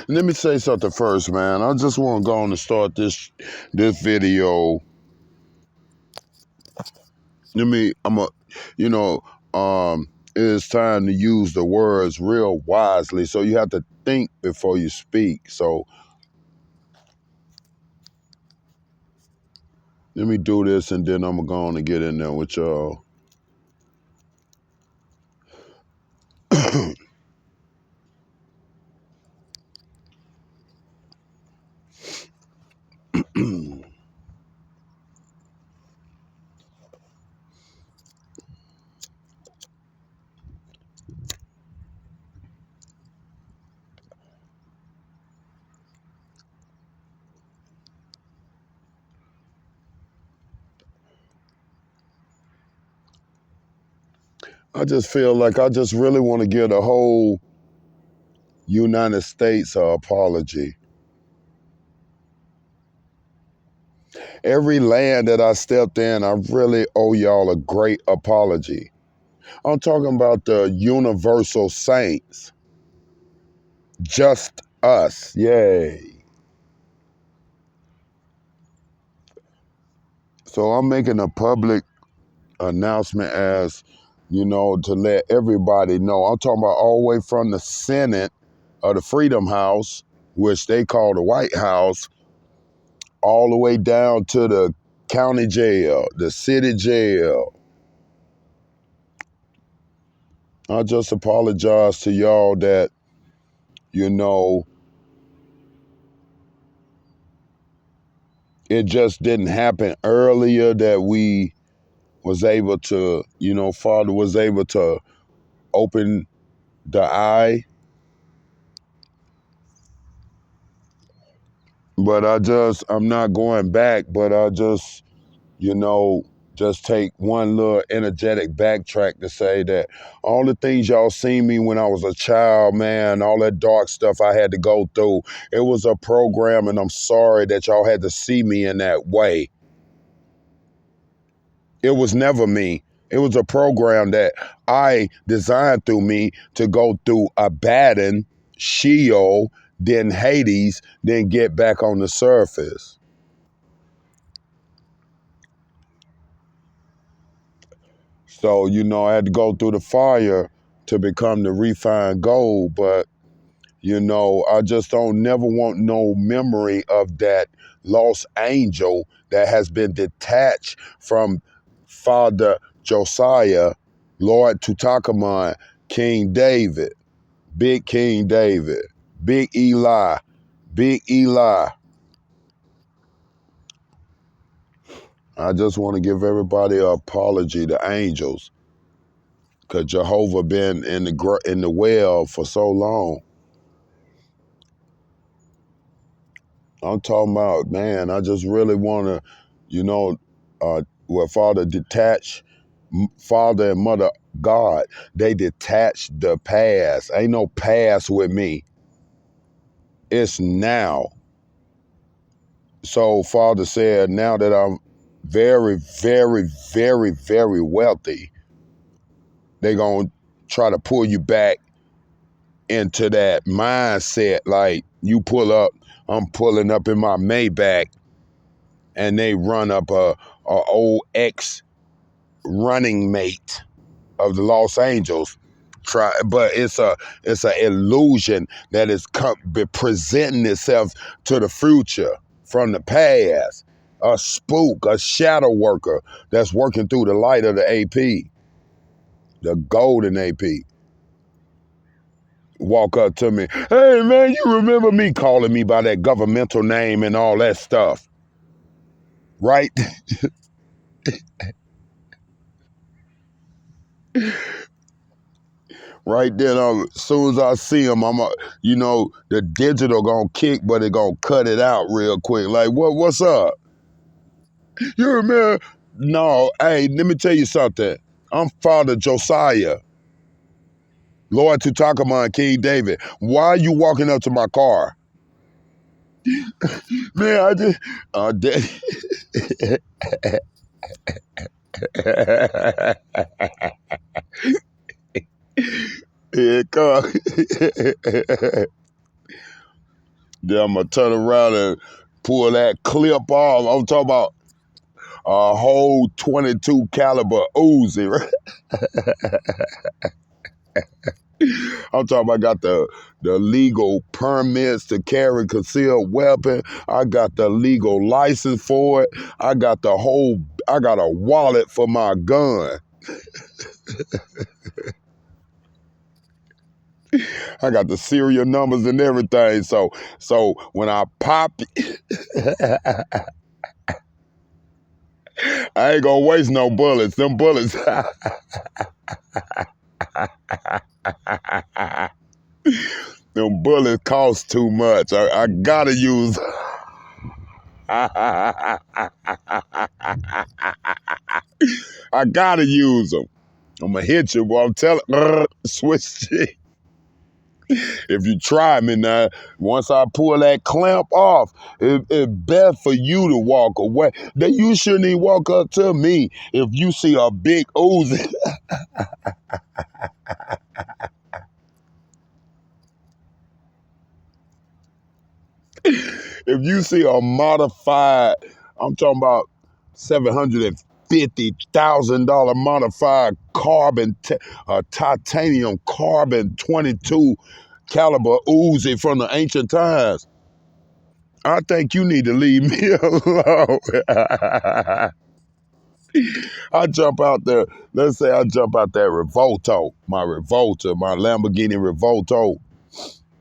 Let me say something first, man. I just want to go on and start this video. I'm a, you know, it's time to use the words real wisely. So you have to think before you speak. So let me do this, and then I'm gonna go on and get in there with y'all. I just feel like I just really want to give the whole United States an apology. Every land that I stepped in, I really owe y'all a great apology. I'm talking about the universal saints. Just us. Yay. So I'm making a public announcement to let everybody know. I'm talking about all the way from the Senate of the Freedom House, which they call the White House, all the way down to the county jail, the city jail. I just apologize to y'all that, it just didn't happen earlier, that we was able to, Father was able to open the eye. But I'm not going back, but you know, just take one little energetic backtrack to say that all the things y'all seen me when I was a child, man, all that dark stuff I had to go through, it was a program, and I'm sorry that y'all had to see me in that way. It was never me. It was a program that I designed through me to go through Abaddon, Sheol, then Hades, then get back on the surface. So, I had to go through the fire to become the refined gold. But, I just don't never want no memory of that lost angel that has been detached from Father Josiah, Lord Tutankhamun, King David, Big King David, Big Eli, Big Eli. I just want to give everybody an apology, the angels, because Jehovah been in the well for so long. I'm talking about, man, I just really want to, Father detach, Father and Mother God, they detach the past. Ain't no past with me. It's now. So Father said, now that I'm very, very, very, very wealthy, they going to try to pull you back into that mindset. Like, you pull up, I'm pulling up in my Maybach, and they run up a old ex running mate of the Los Angeles. But it's a illusion that is presenting itself to the future from the past. A spook, a shadow worker that's working through the light of the AP, the golden AP. Walk up to me, hey man, you remember me, calling me by that governmental name and all that stuff, right? Right then, as soon as I see him, the digital gonna kick, but it gonna cut it out real quick. Like, what's up? You remember? No, hey, let me tell you something. I'm Father Josiah, Lord Tutankhamun, King David. Why are you walking up to my car? Man, I just, yeah, come. Then I'm gonna turn around and pull that clip off. I'm talking about a whole 22 caliber Uzi. Right? I'm talking about I got the legal permits to carry concealed weapon. I got the legal license for it. I got a wallet for my gun. I got the serial numbers and everything. So when I pop I ain't gonna waste no bullets. Them bullets. Them bullets cost too much. I gotta use. I gotta use them. I'm gonna hit you, boy. I'm telling. Switch it. If you try me now, once I pull that clamp off, it's best for you to walk away. Then you shouldn't even walk up to me if you see a big Uzi. If you see a modified, I'm talking about $750,000 modified titanium carbon 22 caliber Uzi from the ancient times, I think you need to leave me alone. I jump out there. Let's say I jump out that Revolto, my Lamborghini Revolto,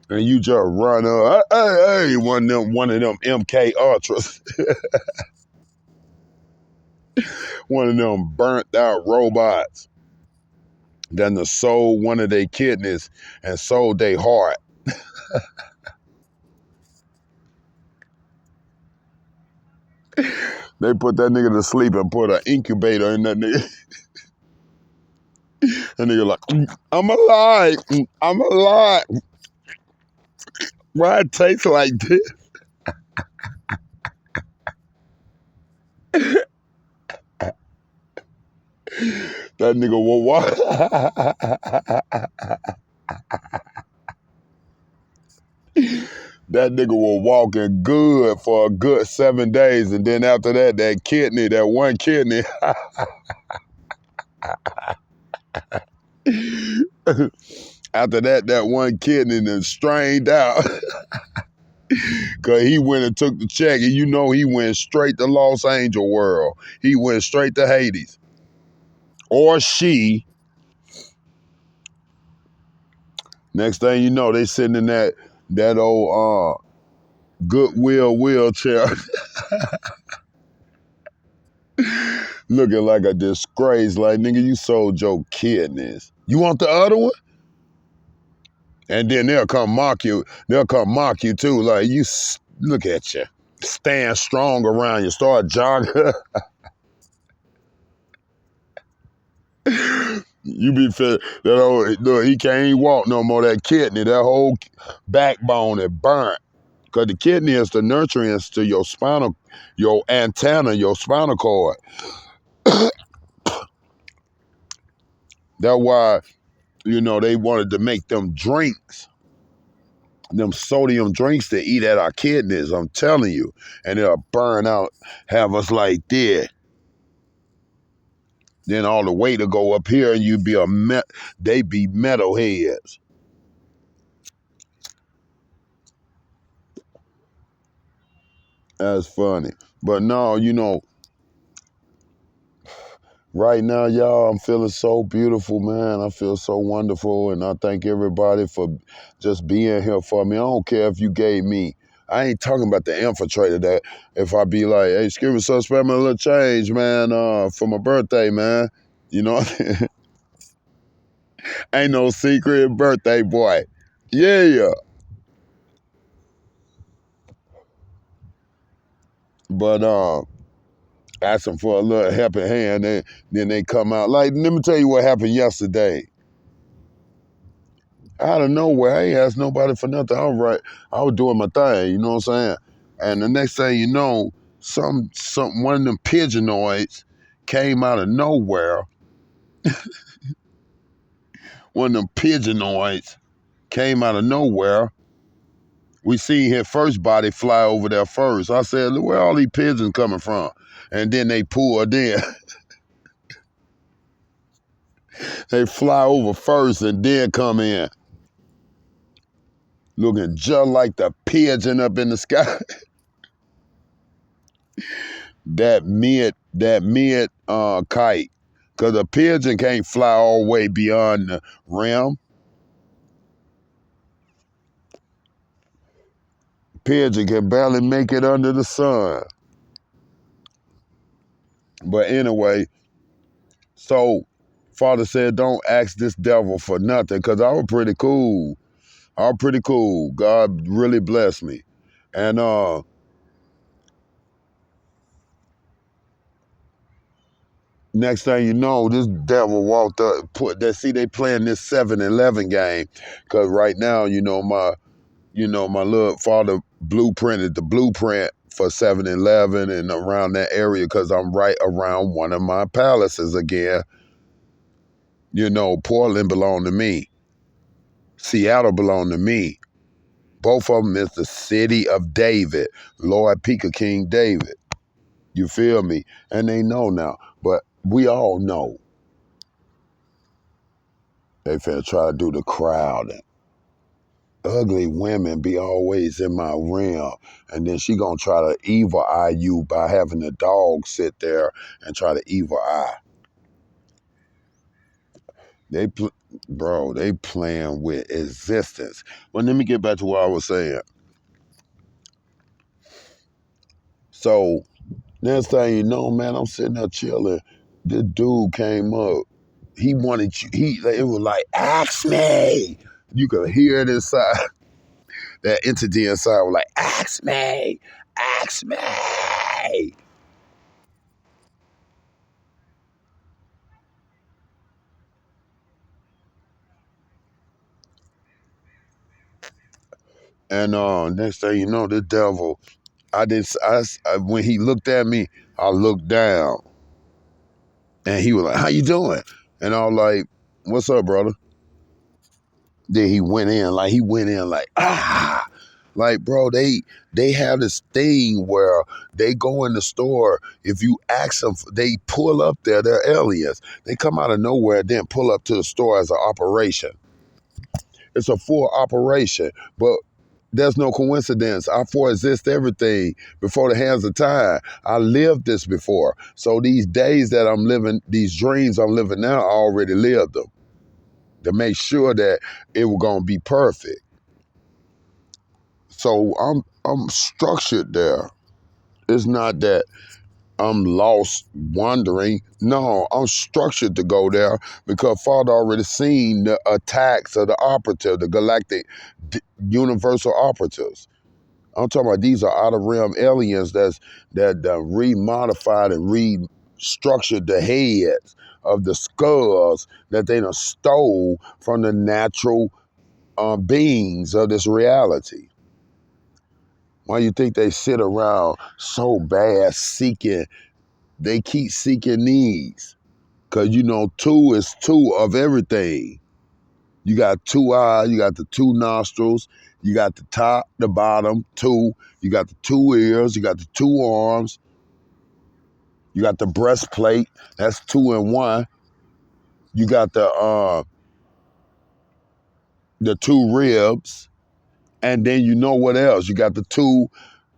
and you just run up. Hey, one of them MK Ultras, one of them burnt out robots. Then sold one of their kidneys and sold their heart. They put that nigga to sleep and put an incubator in that nigga. And nigga like, I'm alive. I'm alive. Why it tastes like this? That nigga will walk. That nigga was walking good for a good 7 days. And then after that, that one kidney. After that one kidney then strained out. Cause he went and took the check, and you know he went straight to Los Angeles world. He went straight to Hades. Or she. Next thing you know, they sitting in that old Goodwill wheelchair. Looking like a disgrace. Like, nigga, you sold your kidneys. You want the other one? And then they'll come mock you. They'll come mock you too. Like, look at you. Stand strong around you. Start jogging. You be fit. That old, look, he can't even walk no more. That kidney, that whole backbone is burnt. Because the kidney is the nutrients to your antenna, your spinal cord. That's why, they wanted to make them drinks. Them sodium drinks to eat at our kidneys, I'm telling you. And they'll burn out, have us like this. Then all the weight will go up here and you be they be metalheads. That's funny. But no, right now, y'all, I'm feeling so beautiful, man. I feel so wonderful. And I thank everybody for just being here for me. I don't care if you gave me, I ain't talking about the infiltrator that if I be like, hey, excuse me, so spare me a little change, man, for my birthday, man. You know, ain't no secret birthday boy. Yeah. But asking for a little helping hand, then they come out. Like, let me tell you what happened yesterday. Out of nowhere, I ain't asked nobody for nothing. I was doing my thing, you know what I'm saying? And the next thing you know, one of them pigeonoids came out of nowhere. One of them pigeonoids came out of nowhere We seen his first body fly over there first. I said, look where all these pigeons coming from. And then they pulled in. They fly over first and then come in. Looking just like the pigeon up in the sky. that mid kite. Cause a pigeon can't fly all the way beyond the rim. Pigeon can barely make it under the sun. But anyway, so Father said, don't ask this devil for nothing, because I was pretty cool. God really blessed me. And next thing you know, this devil walked up, they playing this 7-Eleven game. Cause right now, my little father blueprinted the blueprint for 7-Eleven and around that area, because I'm right around one of my palaces again. Portland belonged to me. Seattle belonged to me. Both of them is the city of David, Lord Pika King David. You feel me? And they know now. But we all know they finna try to do the crowd. And ugly women be always in my realm. And then she gonna try to evil eye you by having the dog sit there and try to evil eye. They playing with existence. But let me get back to what I was saying. So next thing you know, man, I'm sitting there chilling. This dude came up. He wanted you. It was like, ask me. You could hear it inside. That entity inside was like, ask me, ask me. And next thing you know, the devil. When he looked at me, I looked down, and he was like, "How you doing?" And I was like, "What's up, brother?" Then he went in like, ah. Like, bro, they have this thing where they go in the store. If you ask them, they pull up there. They're aliens. They come out of nowhere, then pull up to the store as an operation. It's a full operation, but there's no coincidence. I foreexist everything before the hands of time. I lived this before. So these days that I'm living, these dreams I'm living now, I already lived them to make sure that it was gonna be perfect. So I'm structured there. It's not that I'm lost wandering. No, I'm structured to go there because Father already seen the attacks of the operative, the galactic universal operatives. I'm talking about these are out of realm aliens that remodified and restructured the heads of the skulls that they done stole from the natural beings of this reality. Why you think they sit around so bad seeking? They keep seeking these. Because, two is two of everything. You got two eyes, you got the two nostrils, you got the top, the bottom, two. You got the two ears, you got the two arms, you got the breastplate, that's 2 in 1. You got the two ribs, and then you know what else? You got the two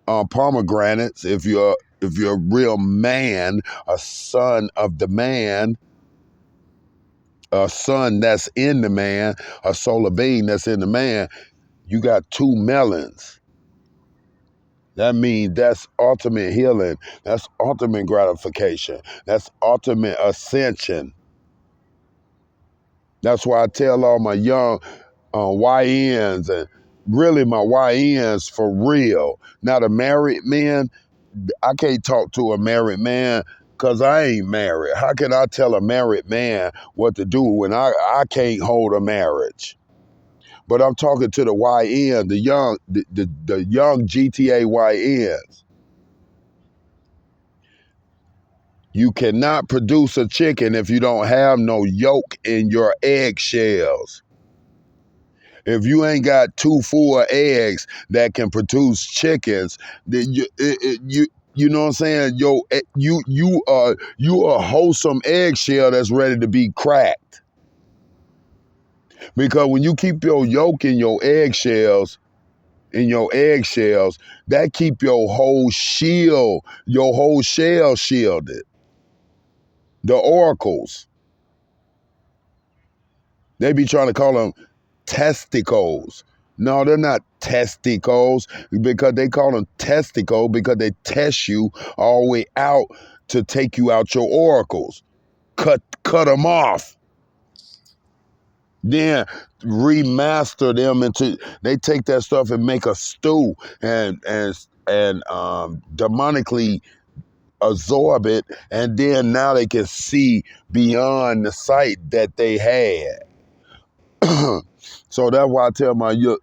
pomegranates. If you're a real man, a son of the man, a son that's in the man, a solar being that's in the man, you got two melons. That means that's ultimate healing. That's ultimate gratification. That's ultimate ascension. That's why I tell all my young YNs and really my YNs for real. Now the married men, I can't talk to a married man because I ain't married. How can I tell a married man what to do when I can't hold a marriage? But I'm talking to the YN, the young GTA YNs. You cannot produce a chicken if you don't have no yolk in your eggshells. If you ain't got two full eggs that can produce chickens, then you know what I'm saying? You a wholesome eggshell that's ready to be cracked. Because when you keep your yolk in your eggshells, that keep your whole shell shielded. The oracles, they be trying to call them testicles. No, they're not testicles, because they call them testicle because they test you all the way out to take you out your oracles. Cut them off. Then remaster them into, they take that stuff and make a stew and demonically absorb it, and then now they can see beyond the sight that they had. So that's why I tell my young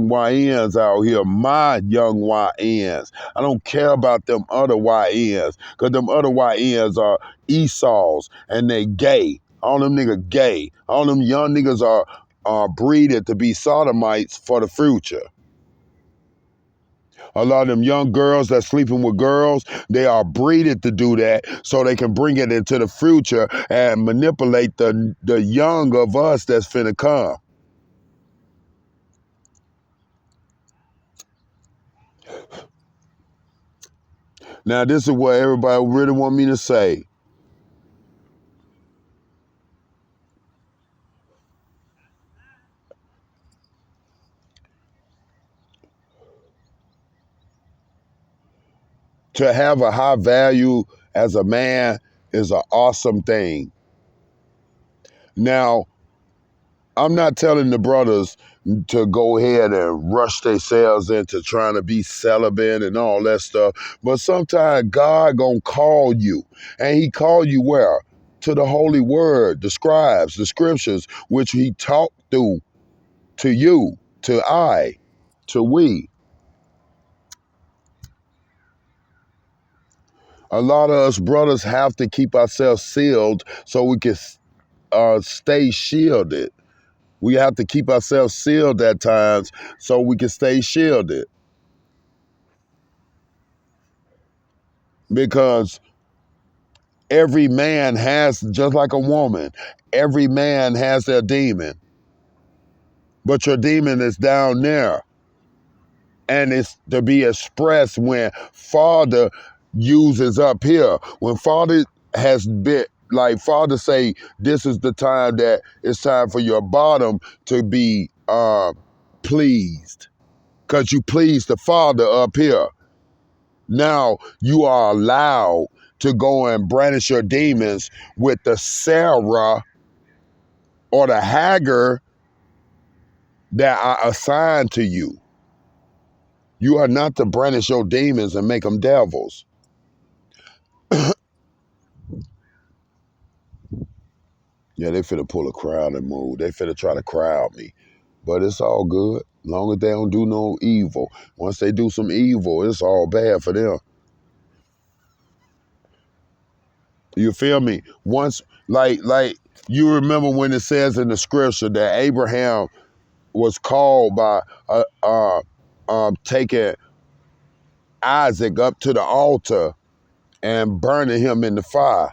YNs out here, my young YNs, I don't care about them other YNs, because them other YNs are Esau's and they gay. All them niggas gay. All them young niggas are breeded to be sodomites for the future. A lot of them young girls that's sleeping with girls, they are breeded to do that so they can bring it into the future and manipulate the young of us that's finna come. Now, this is what everybody really want me to say. To have a high value as a man is an awesome thing. Now, I'm not telling the brothers to go ahead and rush themselves into trying to be celibate and all that stuff. But sometimes God gonna call you. And he called you where? To the holy word, the scribes, the scriptures, which he talked through to you, to we. A lot of us brothers have to keep ourselves sealed so we can stay shielded. We have to keep ourselves sealed at times so we can stay shielded. Because every man has, just like a woman, every man has their demon. But your demon is down there. And it's to be expressed when Father uses up here. When Father has been, like Father say, this is the time that it's time for your bottom to be pleased. Because you please the Father up here. Now you are allowed to go and brandish your demons with the Sarah or the Hagar that are assigned to you. You are not to brandish your demons and make them devils. Yeah, they finna pull a crowd and move. They finna try to crowd me. But it's all good. As long as they don't do no evil. Once they do some evil, it's all bad for them. You feel me? Once, like you remember when it says in the scripture that Abraham was called by taking Isaac up to the altar and burning him in the fire.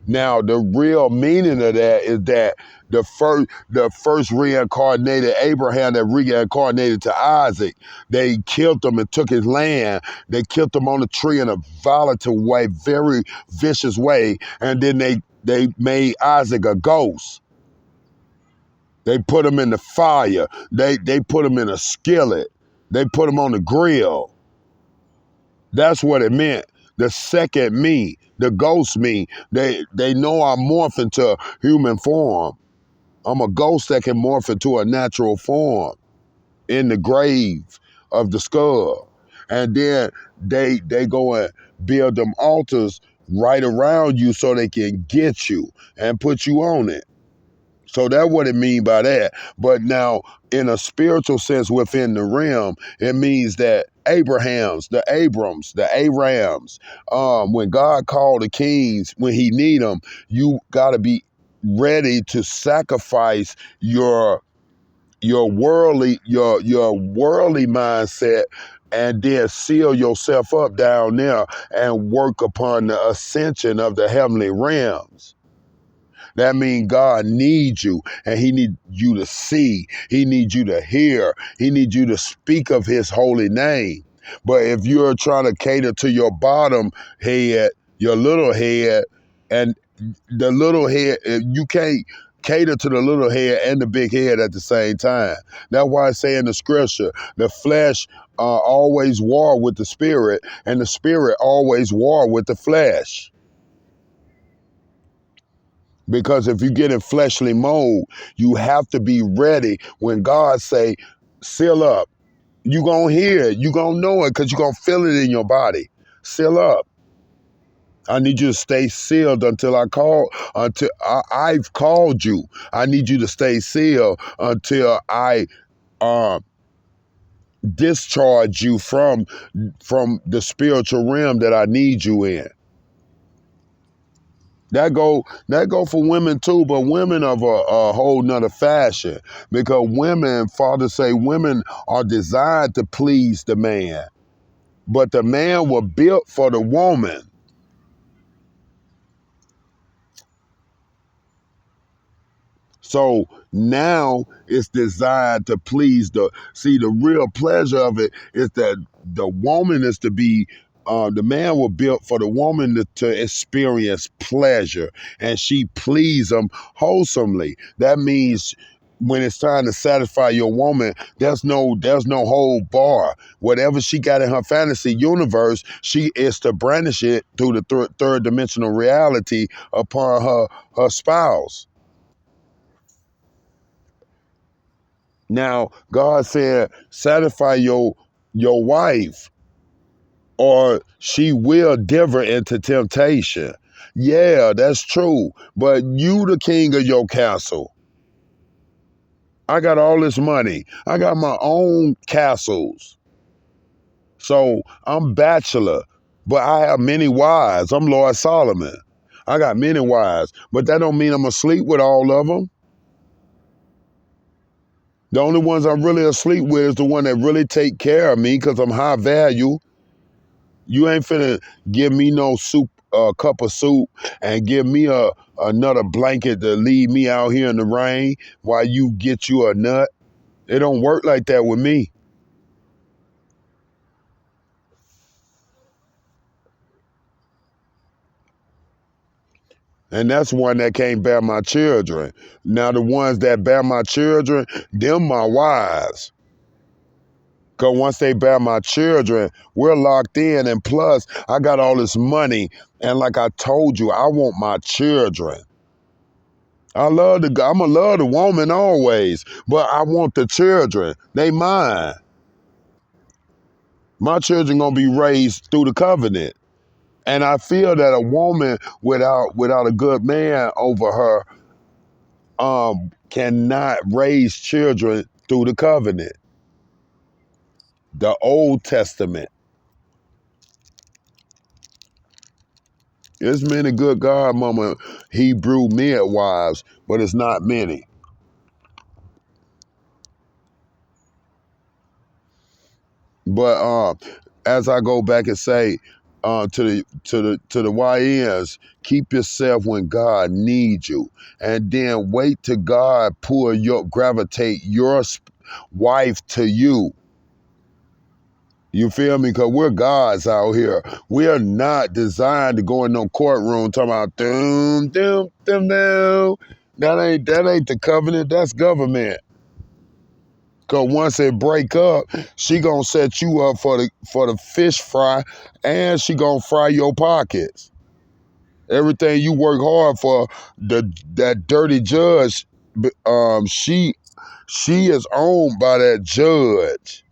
Now, the real meaning of that is that the first reincarnated Abraham that reincarnated to Isaac, they killed him and took his land. They killed him on a tree in a volatile way, very vicious way, and then they made Isaac a ghost. They put him in the fire. They put him in a skillet. They put him on the grill. That's what it meant. The second me, the ghost me, they know I morph into human form. I'm a ghost that can morph into a natural form in the grave of the skull. And then they go and build them altars right around you so they can get you and put you on it. So that's what it means by that. But now, in a spiritual sense within the realm, it means that Abrahams, the Abrams, the Arams, when God called the kings, when he need them, you got to be ready to sacrifice your your worldly mindset, and then seal yourself up down there and work upon the ascension of the heavenly realms. That means God needs you, and he needs you to see. He needs you to hear. He needs you to speak of his holy name. But if you're trying to cater to your bottom head, your little head, and the little head, you can't cater to the little head and the big head at the same time. That's why I say in the scripture, the flesh always war with the spirit, and the spirit always war with the flesh. Because if you get in fleshly mode, you have to be ready when God say, seal up. You gonna hear it. You gonna know it because you gonna feel it in your body. Seal up. I need you to stay sealed until I've called you. I need you to stay sealed until I discharge you from the spiritual realm that I need you in. That go for women too, but women of a whole nother fashion. Because women, Father say, women are designed to please the man. But the man was built for the woman. So now it's designed to please the real pleasure of it is that the woman is to be, the man was built for the woman to experience pleasure, and she please him wholesomely. That means when it's time to satisfy your woman, there's no hold bar. Whatever she got in her fantasy universe, she is to brandish it through the third dimensional reality upon her spouse. Now, God said, satisfy your wife, or she will deliver into temptation. Yeah, that's true. But you the king of your castle. I got all this money. I got my own castles. So I'm bachelor, but I have many wives. I'm Lord Solomon. I got many wives, but that don't mean I'm asleep with all of them. The only ones I'm really asleep with is the one that really take care of me because I'm high value. You ain't finna give me no soup, cup of soup, and give me another blanket to leave me out here in the rain while you get you a nut. It don't work like that with me. And that's one that can't bear my children. Now the ones that bear my children, them my wives. Because once they bear my children, we're locked in. And plus, I got all this money. And like I told you, I want my children. I'ma love the woman always, but I want the children. They mine. My children gonna be raised through the covenant. And I feel that a woman without a good man over her cannot raise children through the covenant. The Old Testament. There's many good godmama Hebrew midwives, but it's not many. But as I go back and say to the YNs, keep yourself when God needs you, and then wait till God gravitate your wife to you. You feel me? Because we're gods out here. We are not designed to go in no courtroom talking about doom, doom, doom, doom. That ain't the covenant. That's government. Cause once it break up, she gonna set you up for the fish fry, and she gonna fry your pockets. Everything you work hard for, that dirty judge, she is owned by that judge.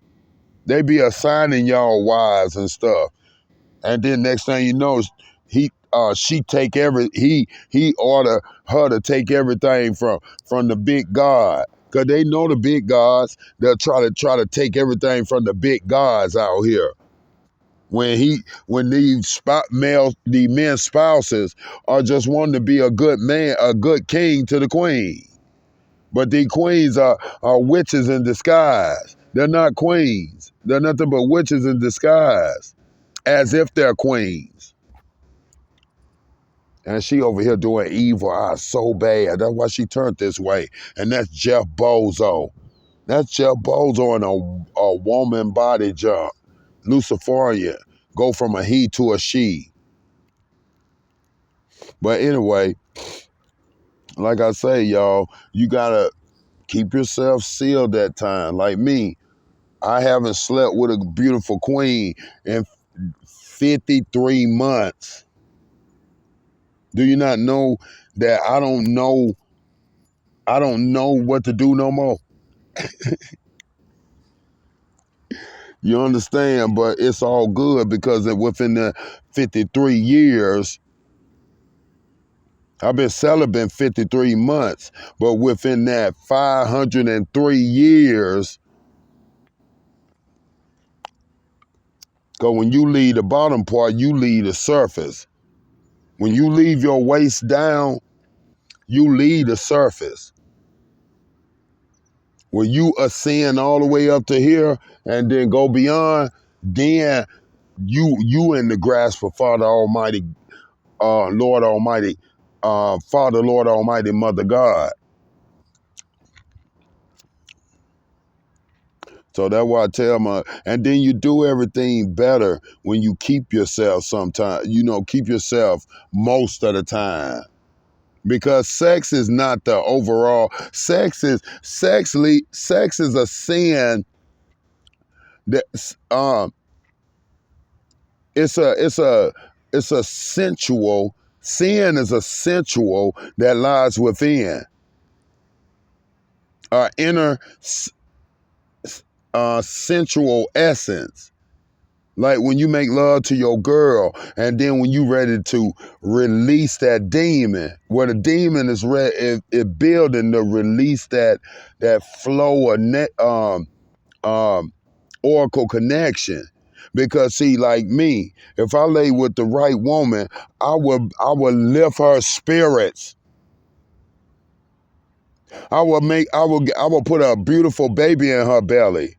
They be assigning y'all wives and stuff, and then next thing you know, he order her to take everything from the big god. Cause they know the big gods. They'll try to take everything from the big gods out here. When the men's spouses are just wanting to be a good man, a good king to the queen. But these queens are witches in disguise. They're not queens. They're nothing but witches in disguise, as if they're queens. And she over here doing evil so bad. That's why she turned this way. And that's Jeff Bozo. That's Jeff Bozo in a woman body jump. Luciferian. Go from a he to a she. But anyway, like I say, y'all, you gotta keep yourself sealed that time. Like me, I haven't slept with a beautiful queen in 53 months. Do you not know that I don't know what to do no more? You understand? But it's all good because within the 53 years, I've been celibate 53 months, but within that 503 years, because when you leave the bottom part, you leave the surface. When you leave your waist down, you leave the surface. When you ascend all the way up to here and then go beyond, then you in the grasp of Father Almighty, Lord Almighty, Father, Lord Almighty, Mother God. So that's why I tell my, and then you do everything better when you keep yourself sometimes, keep yourself most of the time. Because sex is not the overall, sex is a sin that, it's a sensual, sin is a sensual that lies within. Our inner sensual essence. Like when you make love to your girl, and then when you ready to release that demon, where the demon is building to release that flow of oracle connection. Because see, like me, if I lay with the right woman, I would lift her spirits. I will put a beautiful baby in her belly.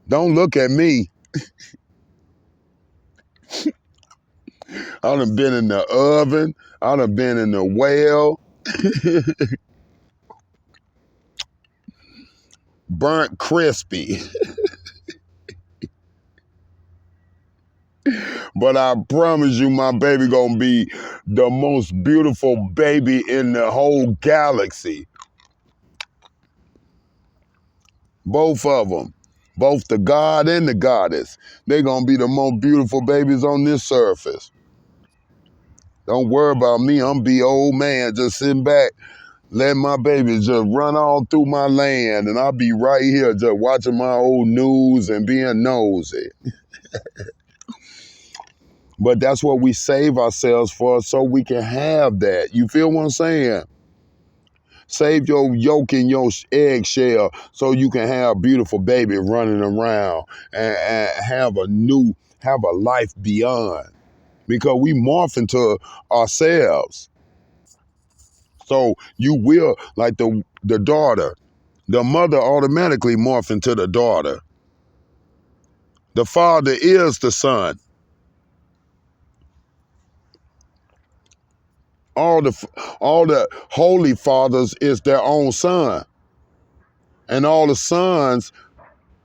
Don't look at me. I done been in the oven. I done been in the well. Burnt crispy. But I promise you, my baby gonna be the most beautiful baby in the whole galaxy. Both of them. Both the God and the goddess. They gonna be the most beautiful babies on this surface. Don't worry about me. I'm be old man just sitting back, letting my babies just run all through my land, and I'll be right here just watching my old news and being nosy. But that's what we save ourselves for, so we can have that. You feel what I'm saying? Save your yolk and your eggshell so you can have a beautiful baby running around and have a life beyond. Because we morph into ourselves. So you will, like the daughter, the mother automatically morph into the daughter. The father is the son. All the holy fathers is their own son. And all the sons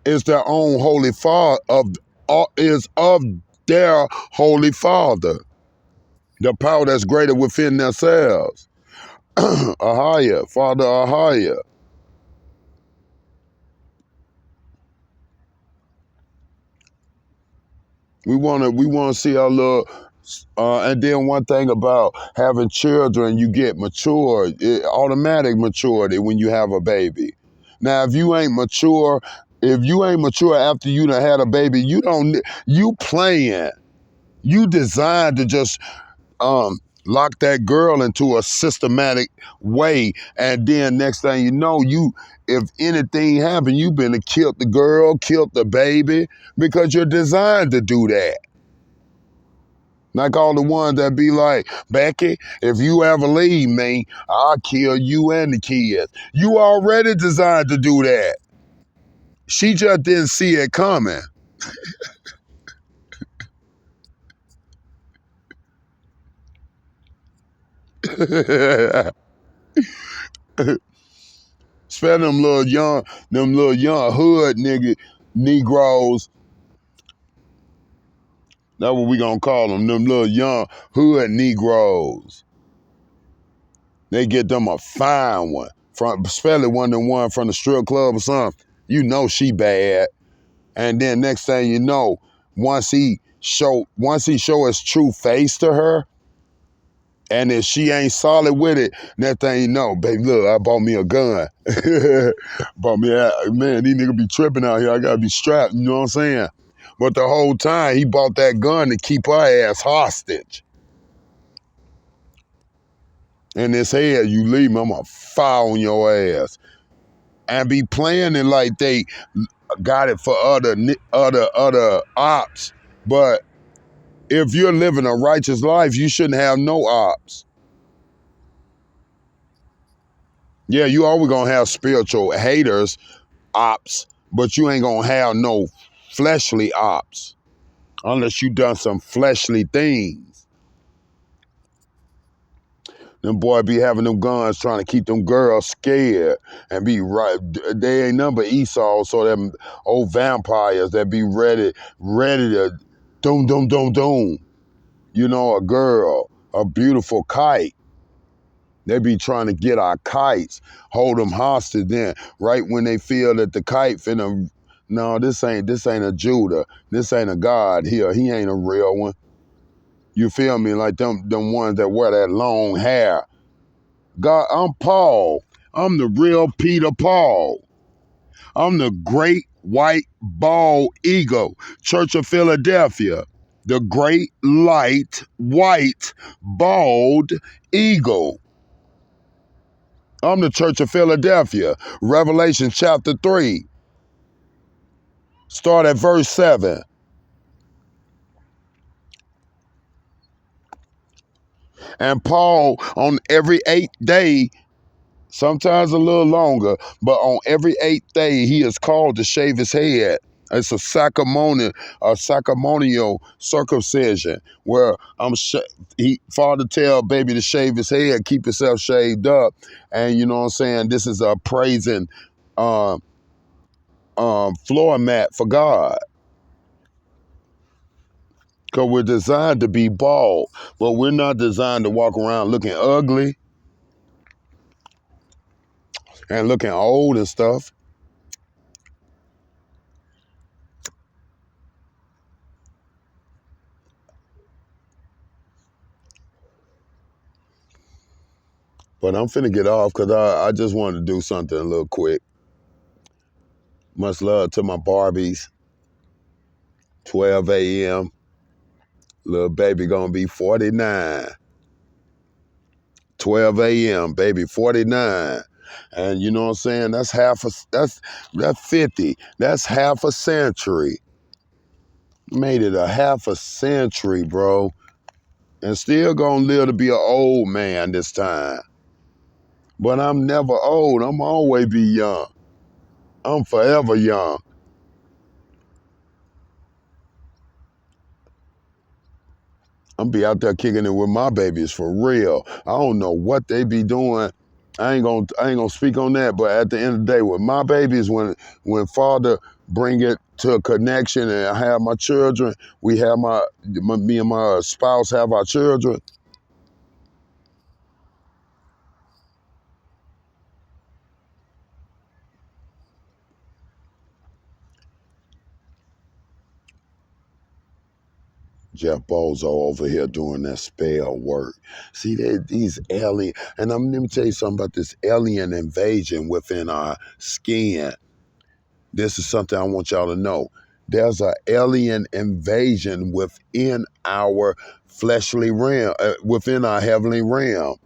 is their own holy father is of their holy father. The power that's greater within themselves. Ahaya, Father Ahaya. We wanna see our little and then one thing about having children, you get mature, automatic maturity when you have a baby. Now, if you ain't mature after you done had a baby, you playing. You designed to just lock that girl into a systematic way, and then next thing you know, if anything happened, you been to kill the girl, killed the baby, because you're designed to do that. Like all the ones that be like, Becky, if you ever leave me, I'll kill you and the kids. You already designed to do that. She just didn't see it coming. Especially them little young hood Negroes. That's what we gonna call them. Them little young hood Negroes. They get them a fine one. Especially one from the strip club or something. You know she bad. And then next thing you know, once he show his true face to her, and if she ain't solid with it, next thing you know, baby, look, I bought me a gun. Bought me man, these niggas be tripping out here. I gotta be strapped, you know what I'm saying? But the whole time he bought that gun to keep her ass hostage. In his head, you leave me, I'm gonna fire on your ass. And be playing it like they got it for other ops. But if you're living a righteous life, you shouldn't have no ops. Yeah, you always gonna have spiritual haters, ops, but you ain't gonna have no fleshly ops unless you done some fleshly things. Them boy be having them guns trying to keep them girls scared and be right. They ain't nothing but Esau, so them old vampires that be ready to doom. You know, a girl, a beautiful kite. They be trying to get our kites, hold them hostage. Then, right when they feel that the kite finna, no, this ain't a Judah. This ain't a God here. He ain't a real one. You feel me? Like them ones that wear that long hair. God, I'm Paul. I'm the real Peter Paul. I'm the great white bald eagle, Church of Philadelphia. The great light white bald eagle. I'm the Church of Philadelphia. Revelation chapter 3. Start at verse 7. And Paul, on every 8th day, sometimes a little longer, but on every 8th day, he is called to shave his head. It's a sacramental circumcision where father tell baby to shave his head, keep himself shaved up, and you know what I'm saying. This is a praising floor mat for God. Because we're designed to be bald, but we're not designed to walk around looking ugly and looking old and stuff. But I'm finna get off because I just wanted to do something a little quick. Much love to my Barbies. 12 a.m. Little baby gonna be 49. 12 a.m. baby 49. And you know what I'm saying? That's 50. That's half a century. Made it a half a century, bro. And still gonna live to be an old man this time. But I'm never old. I'm always be young. I'm forever young. I'm be out there kicking it with my babies for real. I don't know what they be doing. I ain't gonna speak on that. But at the end of the day, with my babies, when Father bring it to a connection and I have my children, we have me and my spouse have our children. Jeff Bozo over here doing that spell work. See, these alien, and let me tell you something about this alien invasion within our skin. This is something I want y'all to know. There's an alien invasion within our fleshly realm, within our heavenly realm.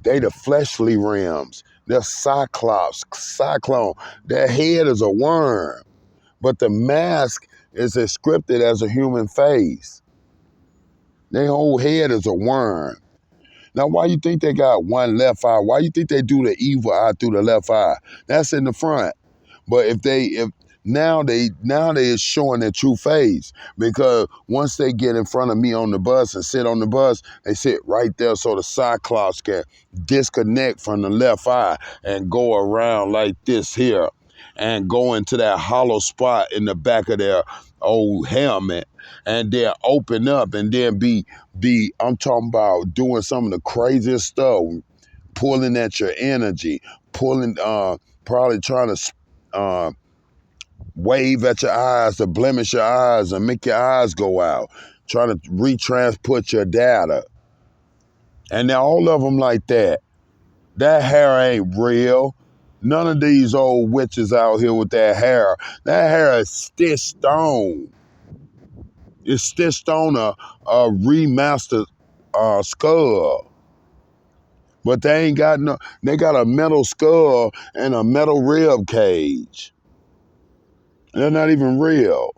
They the fleshly realms. They're cyclone. Their head is a worm, but the mask is as scripted as a human face. Their whole head is a worm. Now, why you think they got one left eye? Why you think they do the evil eye through the left eye? That's in the front. But if now they is showing their true face, because once they get in front of me on the bus and sit on the bus, they sit right there so the Cyclops can disconnect from the left eye and go around like this here and go into that hollow spot in the back of their old helmet and then open up and then be I'm talking about doing some of the craziest stuff, pulling at your energy, pulling probably trying to wave at your eyes to blemish your eyes and make your eyes go out, trying to retransport your data. And they're all of them like that. That hair ain't real. None of these old witches out here with that hair. That hair is stitched on. It's stitched on a remastered skull. But they ain't got no, they got a metal skull and a metal rib cage. They're not even real.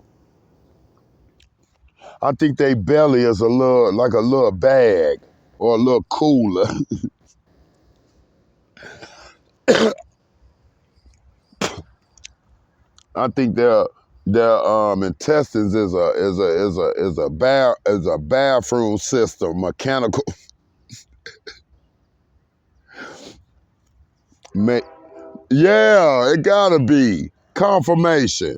I think they belly is like a little bag or a little cooler. I think their intestines is a bathroom system, mechanical. Yeah, it gotta be confirmation.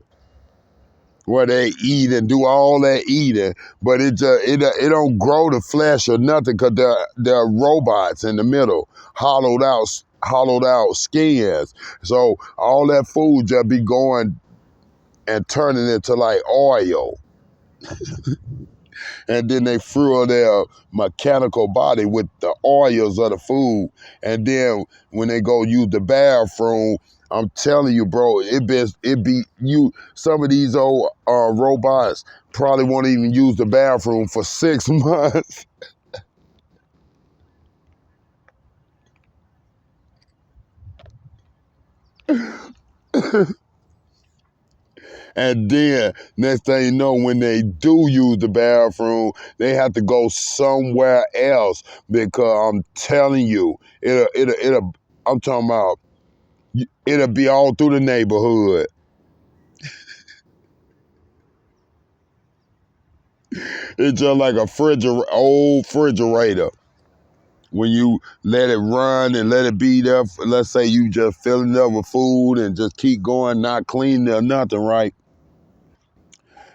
Where they eat and do all that eating, but it don't grow the flesh or nothing, because they're robots in the middle, hollowed out skins. So all that food just be going and turning into like oil, and then they fuel their mechanical body with the oils of the food, and then when they go use the bathroom, I'm telling you, bro, it be you. Some of these old robots probably won't even use the bathroom for 6 months. And then next thing you know, when they do use the bathroom, they have to go somewhere else, because I'm telling you, I'm talking about, it'll be all through the neighborhood. It's just like a old refrigerator. When you let it run and let it be there, let's say you just filling it up with food and just keep going, not cleaning or nothing, right?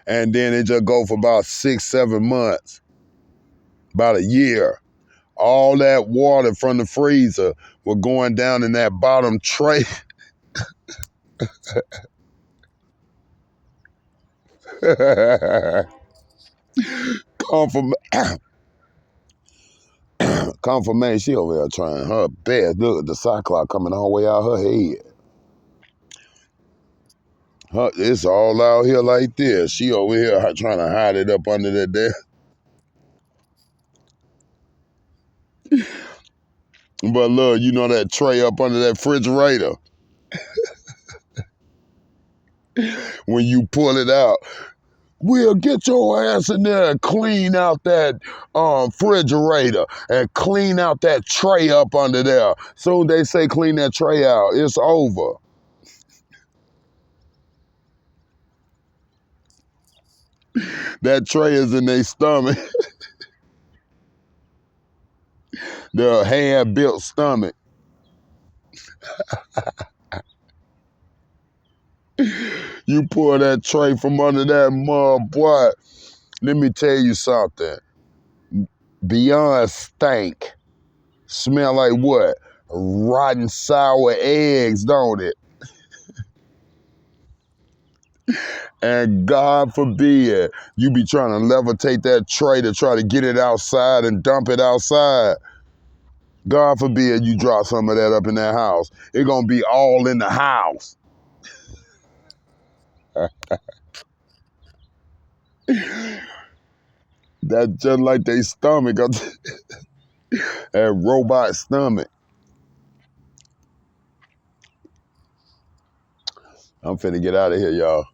And then it just go for about 6, 7 months, about a year. All that water from the freezer was going down in that bottom tray. Confirm Confirmation, she over there trying her best. Look at the Cyclops coming all the way out her head. It's all out here like this. She over here trying to hide it up under that there. But look, you know that tray up under that refrigerator? When you pull it out, we'll get your ass in there and clean out that refrigerator and clean out that tray up under there. Soon they say clean that tray out, it's over. That tray is in their stomach, their hand-built stomach. You pull that tray from under that mud, boy. Let me tell you something. Beyond stank. Smell like what? Rotten sour eggs, don't it? And God forbid you be trying to levitate that tray to try to get it outside and dump it outside. God forbid you drop some of that up in that house. It's gonna be all in the house. That's just like they stomach, that robot stomach. I'm finna get out of here, y'all.